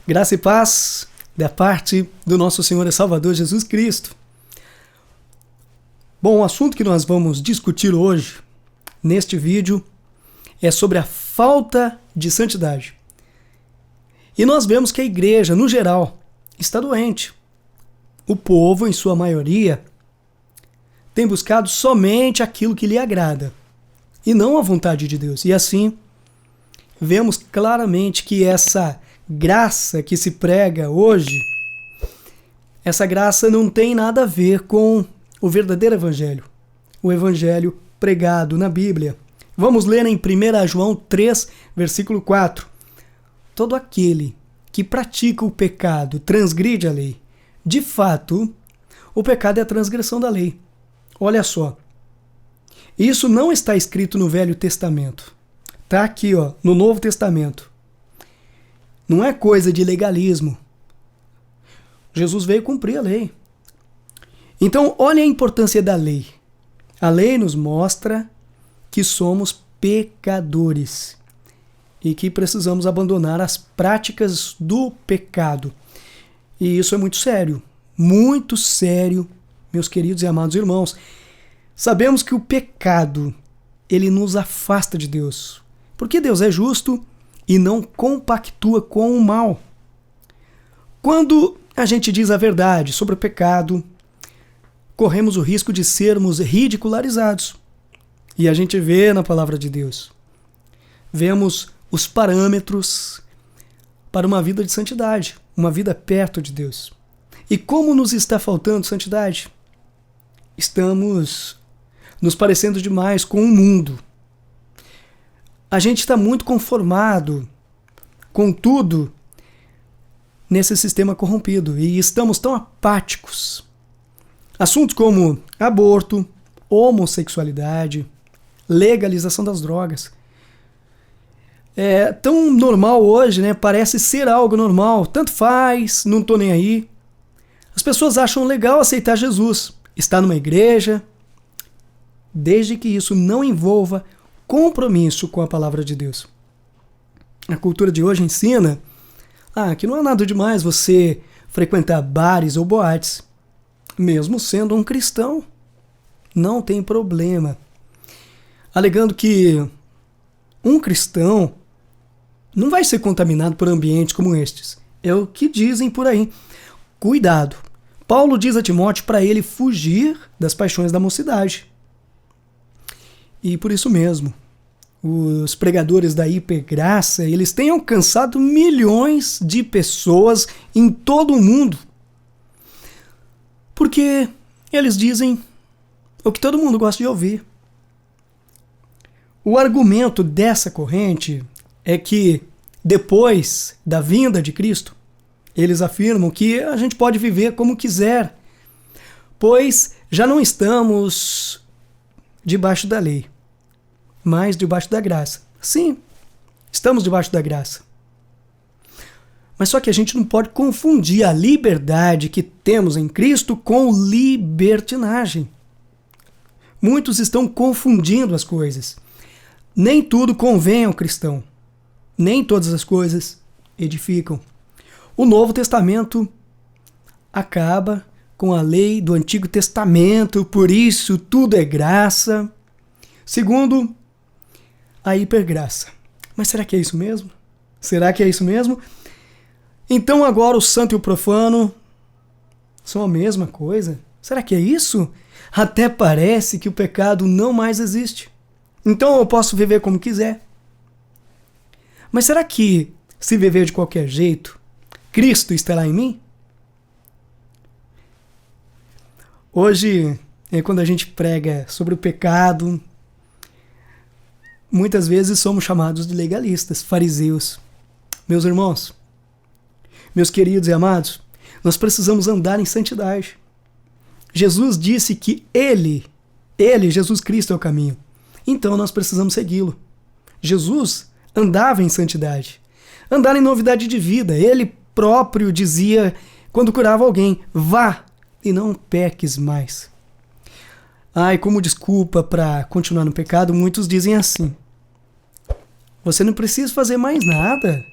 Graça e paz da parte do nosso Senhor e Salvador Jesus Cristo. Bom, o assunto que nós vamos discutir hoje, neste vídeo, é sobre a falta de santidade. E nós vemos que a igreja, no geral, está doente. O povo, em sua maioria, tem buscado somente aquilo que lhe agrada, e não a vontade de Deus. E assim, vemos claramente que essa graça que se prega hoje, essa graça não tem nada a ver com o verdadeiro evangelho, o evangelho pregado na Bíblia. Vamos ler em 1 João 3, versículo 4. Todo aquele que pratica o pecado transgride a lei. De fato, o pecado é a transgressão da lei. Olha só, isso não está escrito no Velho Testamento. Está aqui, no Novo Testamento. Não é coisa de legalismo. Jesus veio cumprir a lei. Então, olha a importância da lei. A lei nos mostra que somos pecadores e que precisamos abandonar as práticas do pecado. E isso é muito sério, meus queridos e amados irmãos. Sabemos que o pecado, ele nos afasta de Deus, porque Deus é justo e não compactua com o mal. Quando a gente diz a verdade sobre o pecado, corremos o risco de sermos ridicularizados. E a gente vê na palavra de Deus. Vemos os parâmetros para uma vida de santidade, uma vida perto de Deus. E como nos está faltando santidade? Estamos nos parecendo demais com o mundo. A gente está muito conformado com tudo nesse sistema corrompido e estamos tão apáticos. Assuntos como aborto, homossexualidade, legalização das drogas. É tão normal hoje, né? Parece ser algo normal. Tanto faz, não tô nem aí. As pessoas acham legal aceitar Jesus, estar numa igreja, desde que isso não envolva compromisso com a palavra de Deus. A cultura de hoje ensina que não há nada demais você frequentar bares ou boates, mesmo sendo um cristão. Não tem problema. Alegando que um cristão não vai ser contaminado por ambientes como estes. É o que dizem por aí. Cuidado. Paulo diz a Timóteo para ele fugir das paixões da mocidade. E por isso mesmo, os pregadores da hipergraça, eles têm alcançado milhões de pessoas em todo o mundo. Porque eles dizem o que todo mundo gosta de ouvir. O argumento dessa corrente é que, depois da vinda de Cristo, eles afirmam que a gente pode viver como quiser, pois já não estamos debaixo da lei, mas debaixo da graça. Sim, estamos debaixo da graça. Mas só que a gente não pode confundir a liberdade que temos em Cristo com libertinagem. Muitos estão confundindo as coisas. Nem tudo convém ao cristão. Nem todas as coisas edificam. O Novo Testamento acaba com a lei do Antigo Testamento, por isso tudo é graça. Segundo, a hipergraça. Mas será que é isso mesmo? Será que é isso mesmo? Então agora o santo e o profano são a mesma coisa? Será que é isso? Até parece que o pecado não mais existe. Então eu posso viver como quiser. Mas será que, se viver de qualquer jeito, Cristo estará em mim? Hoje, quando a gente prega sobre o pecado, muitas vezes somos chamados de legalistas, fariseus. Meus irmãos, meus queridos e amados, nós precisamos andar em santidade. Jesus disse que Ele, Jesus Cristo, é o caminho. Então nós precisamos segui-lo. Jesus andava em santidade, andar em novidade de vida. Ele próprio dizia, quando curava alguém, vá e não peques mais. Como desculpa para continuar no pecado, muitos dizem assim: você não precisa fazer mais nada.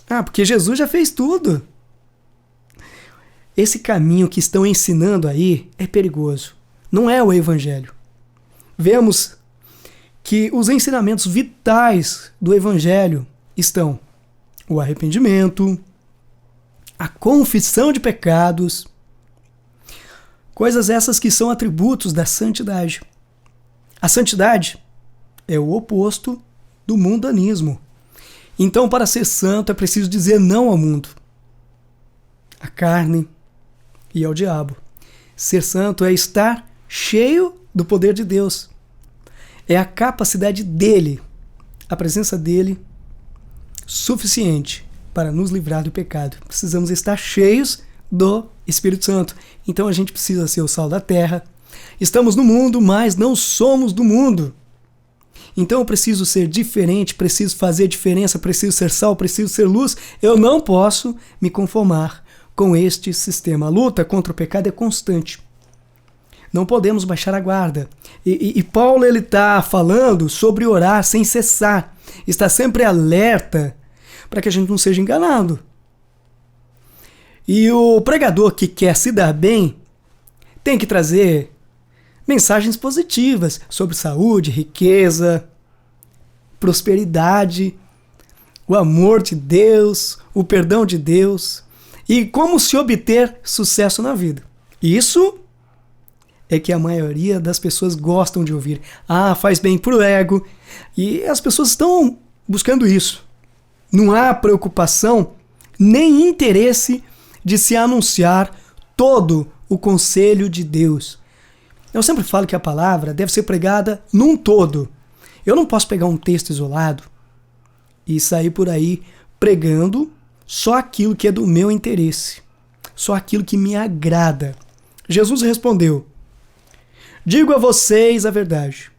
Ah, porque Jesus já fez tudo. Esse caminho que estão ensinando aí é perigoso. Não é o evangelho. Vemos que os ensinamentos vitais do evangelho estão o arrependimento, a confissão de pecados, coisas essas que são atributos da santidade. A santidade é o oposto do mundanismo. Então, para ser santo, é preciso dizer não ao mundo, à carne e ao diabo. Ser santo é estar cheio do poder de Deus. É a capacidade dele, a presença dele, suficiente para nos livrar do pecado. Precisamos estar cheios do Espírito Santo. Então a gente precisa ser o sal da terra. Estamos no mundo, mas não somos do mundo. Então eu preciso ser diferente, preciso fazer diferença, preciso ser sal, preciso ser luz. Eu não posso me conformar com este sistema. A luta contra o pecado é constante. Não podemos baixar a guarda. E Paulo está falando sobre orar sem cessar. Está sempre alerta para que a gente não seja enganado. E o pregador que quer se dar bem tem que trazer mensagens positivas sobre saúde, riqueza, prosperidade, o amor de Deus, o perdão de Deus e como se obter sucesso na vida. Isso é que a maioria das pessoas gostam de ouvir. Ah, faz bem pro ego. E as pessoas estão buscando isso. Não há preocupação nem interesse de se anunciar todo o conselho de Deus. Eu sempre falo que a palavra deve ser pregada num todo. Eu não posso pegar um texto isolado e sair por aí pregando só aquilo que é do meu interesse, só aquilo que me agrada. Jesus respondeu: digo a vocês a verdade.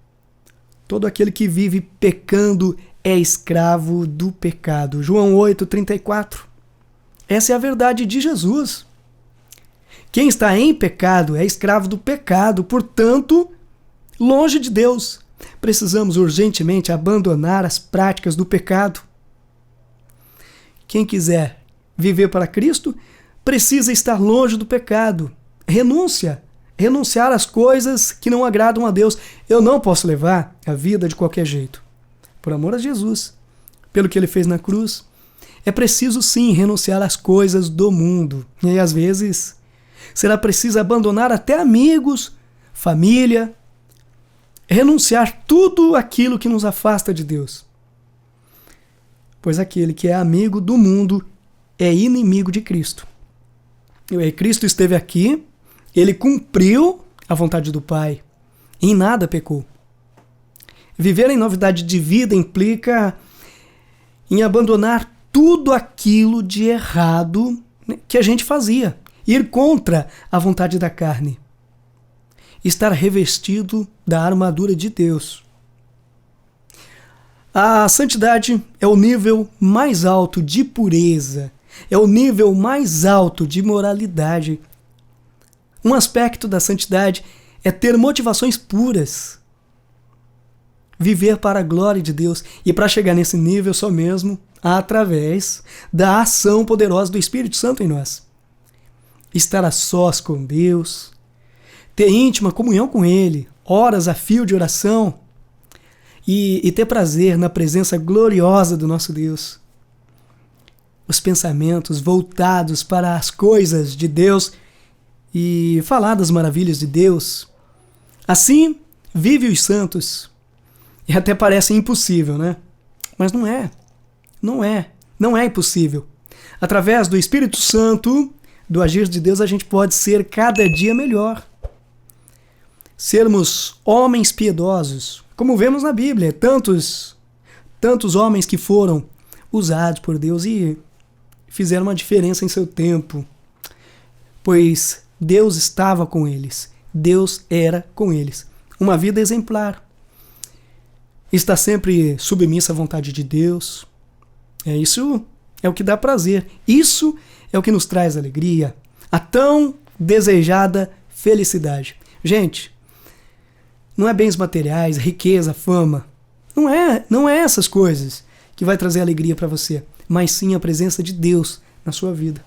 Todo aquele que vive pecando é escravo do pecado. João 8:34. Essa é a verdade de Jesus. Quem está em pecado é escravo do pecado, portanto, longe de Deus. Precisamos urgentemente abandonar as práticas do pecado. Quem quiser viver para Cristo precisa estar longe do pecado. Renunciar às coisas que não agradam a Deus. Eu não posso levar a vida de qualquer jeito. Por amor a Jesus, pelo que ele fez na cruz, é preciso sim renunciar às coisas do mundo. E às vezes será preciso abandonar até amigos, família, renunciar tudo aquilo que nos afasta de Deus. Pois aquele que é amigo do mundo é inimigo de Cristo. E Cristo esteve aqui, ele cumpriu a vontade do Pai, em nada pecou. Viver em novidade de vida implica em abandonar tudo aquilo de errado que a gente fazia, ir contra a vontade da carne, estar revestido da armadura de Deus. A santidade é o nível mais alto de pureza, é o nível mais alto de moralidade. Um aspecto da santidade é ter motivações puras, viver para a glória de Deus. E para chegar nesse nível só mesmo através da ação poderosa do Espírito Santo em nós. Estar a sós com Deus, ter íntima comunhão com Ele, horas a fio de oração e ter prazer na presença gloriosa do nosso Deus. Os pensamentos voltados para as coisas de Deus e falar das maravilhas de Deus. Assim vive os santos. E até parece impossível, né? Mas não é. Não é impossível. Através do Espírito Santo, do agir de Deus, a gente pode ser cada dia melhor. Sermos homens piedosos, como vemos na Bíblia. Tantos homens que foram usados por Deus e fizeram uma diferença em seu tempo. Pois Deus estava com eles. Deus era com eles. Uma vida exemplar. Está sempre submissa à vontade de Deus. Isso é o que dá prazer. Isso é o que nos traz alegria. A tão desejada felicidade. Gente, não é bens materiais, riqueza, fama. Não é essas coisas que vai trazer alegria para você. mas sim a presença de Deus na sua vida.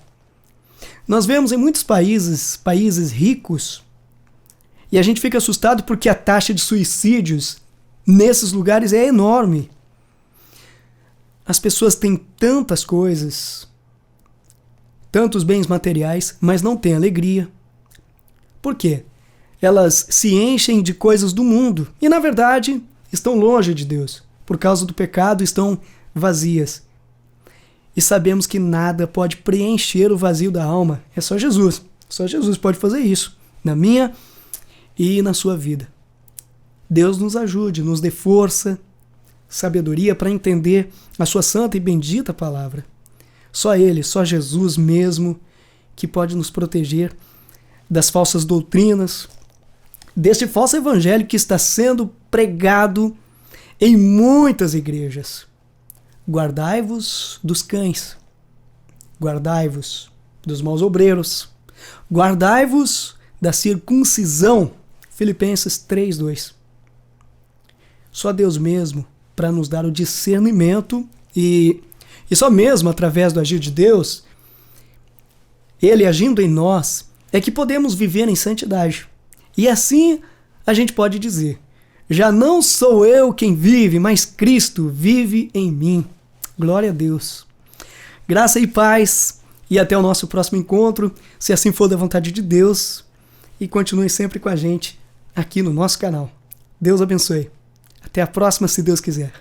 Nós vemos em muitos países ricos, e a gente fica assustado porque a taxa de suicídios nesses lugares é enorme. As pessoas têm tantas coisas, tantos bens materiais, mas não têm alegria. Por quê? Elas se enchem de coisas do mundo e, na verdade, estão longe de Deus. Por causa do pecado, estão vazias. E sabemos que nada pode preencher o vazio da alma. É só Jesus. Só Jesus pode fazer isso, na minha e na sua vida. Deus nos ajude, nos dê força, sabedoria para entender a sua santa e bendita palavra. Só Ele, só Jesus mesmo, que pode nos proteger das falsas doutrinas, deste falso evangelho que está sendo pregado em muitas igrejas. Guardai-vos dos cães, guardai-vos dos maus obreiros, guardai-vos da circuncisão. Filipenses 3:2. Só Deus mesmo para nos dar o discernimento e só mesmo através do agir de Deus, Ele agindo em nós, é que podemos viver em santidade. E assim a gente pode dizer: já não sou eu quem vive, mas Cristo vive em mim. Glória a Deus. Graça e paz, e até o nosso próximo encontro, se assim for da vontade de Deus, e continue sempre com a gente aqui no nosso canal. Deus abençoe. Até a próxima, se Deus quiser.